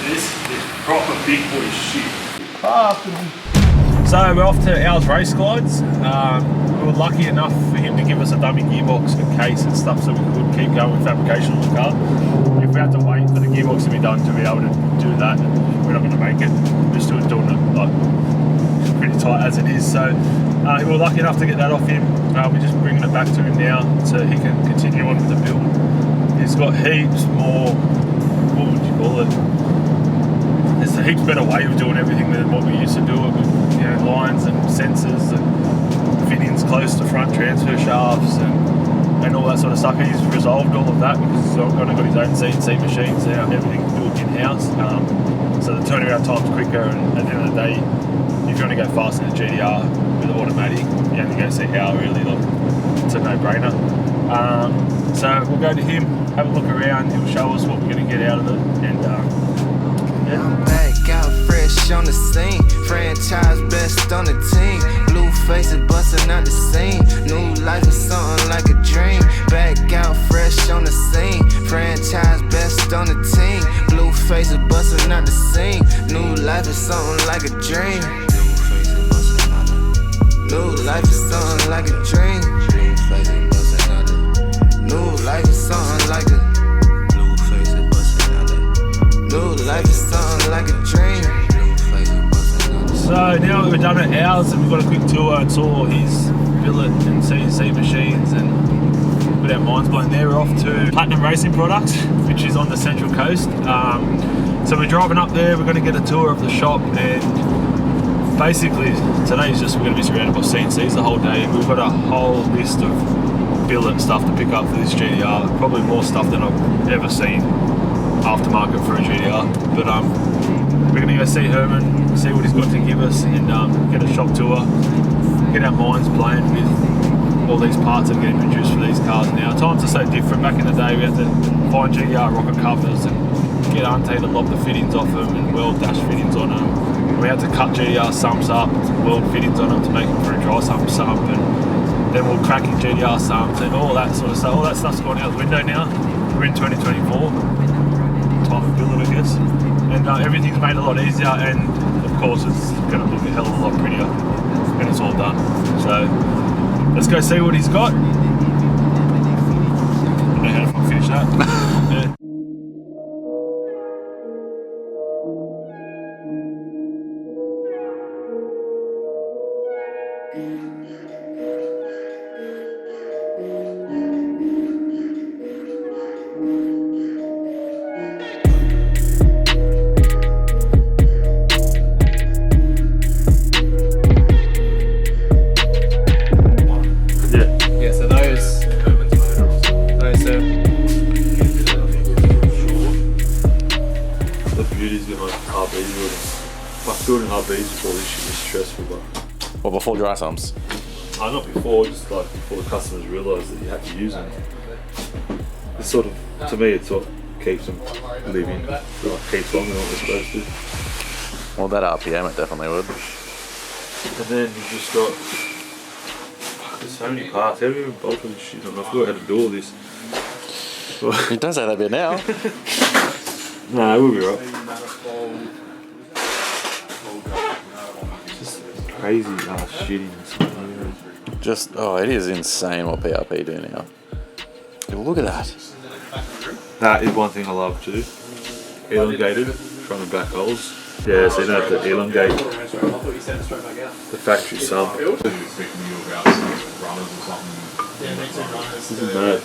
This is proper big boy shit. So we're off to Al's race glides. We were lucky enough for him to give us a dummy gearbox and case and stuff so we could keep going with fabrication on the car. If we had to wait for the gearbox to be done to be able to do that, we're not going to make it. We're still doing it like pretty tight as it is. So we were lucky enough to get that off him. We're just bringing it back to him now so he can continue on with the build. He's got heaps more, what would you call it? There's a heaps better way of doing everything than what we used to do it with, you know, lines and sensors and fittings close to front transfer shafts and all that sort of stuff. He's resolved all of that because he's got his own CNC machines now, everything built in-house. So the turnaround time's quicker, and at the end of the day, if you want to go faster than the GTR with the automatic, you have to go see how really, like, it's a no-brainer. So we'll go to him, have a look around, he'll show us what we're going to get out of it, and I'm back out fresh on the scene. Franchise best on the team. Blue faces busting out the scene. New life is something like a dream. Back out fresh on the scene. Franchise best on the team. Blue faces busting out the scene. New life is something like a dream. New life is something like a dream. New life is something like a new life is something like a dream. So now that we're done at ours and we've got a quick tour and saw his billet and CNC machines and put our minds blown there, we're off to Platinum Racing Products, which is on the Central Coast. So we're driving up there, we're going to get a tour of the shop, and basically today's just we're going to be surrounded by CNCs the whole day, and we've got a whole list of billet stuff to pick up for this GTR, probably more stuff than I've ever seen aftermarket for a GTR, but we're going to go see Herman, see what he's got to give us, and get a shop tour, get our minds blown with all these parts that are getting produced for these cars now. Times are so different. Back in the day we had to find GTR rocker covers and get Ante to lob the fittings off them and weld dash fittings on them. We had to cut GTR sumps up, weld fittings on them to make them for a dry sump, and then we'll crack in GTR sumps and all that sort of stuff. All that stuff's gone out the window now. We're in 2024. Type of billet, I guess, and everything's made a lot easier, and of course it's going to look a hell of a lot prettier when it's all done. So let's go see what he's got. I don't know how to finish that. Yeah. Building RBs before this shit was stressful, but... Well, before dry sumps? Not before, just like before the customers realised that you had to use them. It's sort of, to me, it sort of keeps them living, like keeps longer than what they're supposed to. Well, that RPM it definitely would. And then you've just got... Fuck, there's so many parts, how do you even bolt this shit on? I forgot how to do all this. You don't say that bit now. Nah, we'll be right. Crazy shittiness. Just, it is insane what PRP do now. Look at that. That is one thing I love too. Elongated front and back holes. Yeah, so you don't have to elongate the factory sub. This is mad.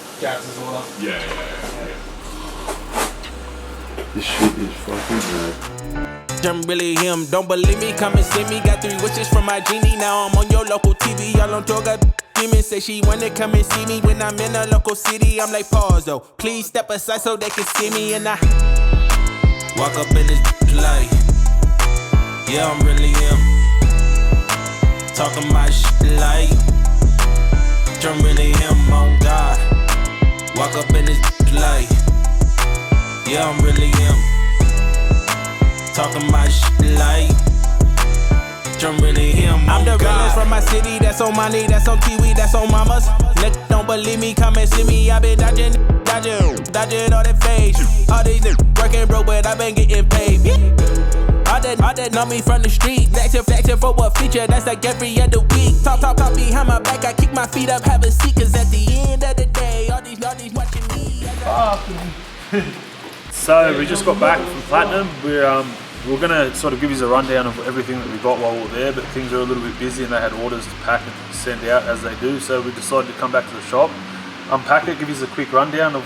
This shit is fucking mad. I'm really him, don't believe me, come and see me. Got 3 wishes from my genie, now I'm on your local TV. Y'all on tour, got demons, say she wanna come and see me. When I'm in a local city, I'm like, pause though, please step aside so they can see me. And I walk up in this light, yeah, I'm really him. Talking my shit like, I'm really him, on God. Walk up in this light, yeah, I'm really him. Talking my shit like, I'm really him. I'm the realest from my city, that's on money, that's on TV, that's on mamas. Niggas don't believe me, come and see me. I been dodging all that fake. All these niggas working broke, but I been getting paid. that know me from the street. Back to for what feature, that's like every other week. Talk behind my back, I kick my feet up, have a seat, cause at the end of the day, all these watching me. So we just got back from Platinum. We're gonna sort of give you a rundown of everything that we got while we were there, but things are a little bit busy and they had orders to pack and send out as they do, so we decided to come back to the shop, unpack it, give you a quick rundown of,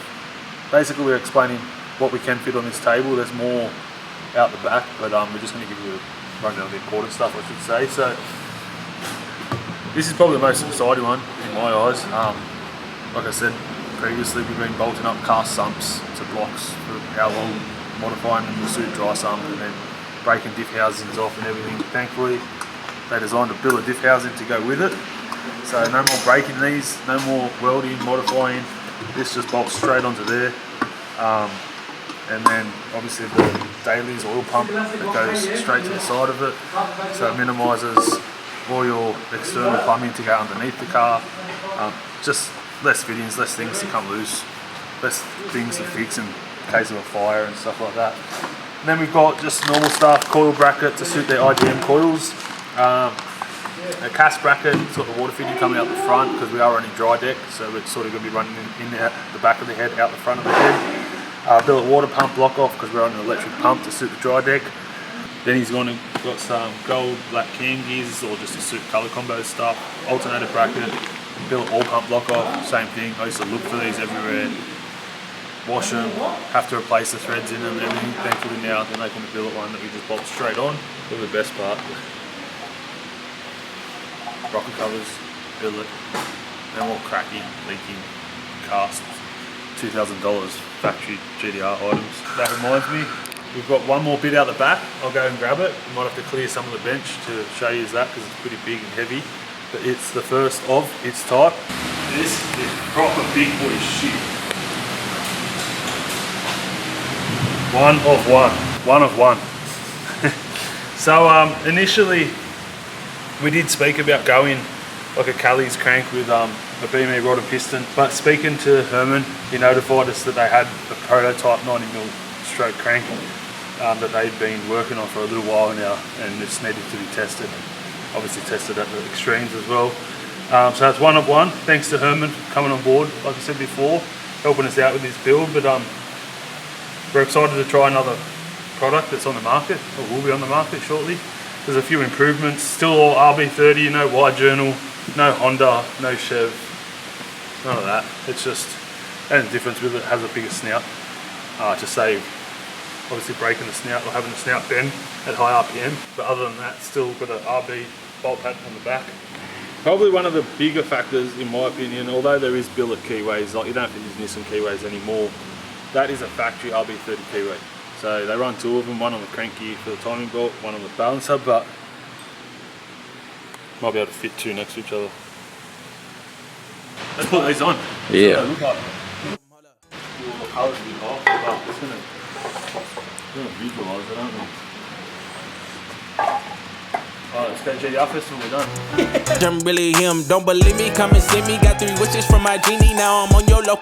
basically we're explaining what we can fit on this table. There's more out the back, but we're just going to give you a rundown of the important stuff, I should say. So this is probably the most exciting one in my eyes. Like I said previously, we've been bolting up cast sumps to blocks for how long, modifying them to suit dry sump and then breaking diff housings off and everything. Thankfully they designed a billet diff housing to go with it, so no more breaking these, no more welding, modifying. This just bolts straight onto there. And then obviously the Daly's oil pump that goes straight to the side of it, so it minimises all your external plumbing to go underneath the car. Just less fittings, less things to come loose, less things to fix in case of a fire and stuff like that. And then we've got just normal stuff, coil bracket to suit their IDM coils, a cast bracket, it's got the water fitting coming out the front because we are running dry deck, so we're sort of going to be running in at the back of the head, out the front of the head. Billet water pump block off because we're on an electric pump to suit the dry deck. Then he's got some gold black cam gears or just to suit colour combo stuff. Alternator bracket, billet oil pump block off, same thing. I used to look for these everywhere, wash them, have to replace the threads in them and everything. Thankfully now they're making the billet one that we just bolt straight on. Probably the best part. Rocker covers, billet, no more cracking, leaking, cast. $2,000 factory GTR items. That reminds me, we've got one more bit out the back. I'll go and grab it. We might have to clear some of the bench to show you that because it's pretty big and heavy. But it's the first of its type. This is proper big boy shit. One of one. One of one. So initially we did speak about going like a Callie's crank with a BME rod and piston, but speaking to Herman, he notified us that they had a prototype 90mm stroke crank that they'd been working on for a little while now, and it's needed to be tested. Obviously tested at the extremes as well. So it's one of one. Thanks to Herman coming on board, like I said before, helping us out with this build. But we're excited to try another product that's on the market, or will be on the market shortly. There's a few improvements. Still all RB30, no wide journal, no Honda, no Chev, none of that. It's just, and the difference with it has a bigger snout to save obviously breaking the snout or having the snout bend at high RPM. But other than that, still got an RB bolt pattern on the back. Probably one of the bigger factors in my opinion, although there is billet keyways, like you don't have to use Nissan keyways anymore, that is a factory RB30 keyway. So they run two of them, one on the crank gear for the timing belt, one on the balancer, but might be able to fit two next to each other. Let's put these on. Yeah. Look like the colours a bit off, but it's going to visualise it, aren't we? Alright, let's go GTR Festival, we're done. I'm really him, don't believe me, come and see me. Got 3 wishes from my genie, now I'm on your local.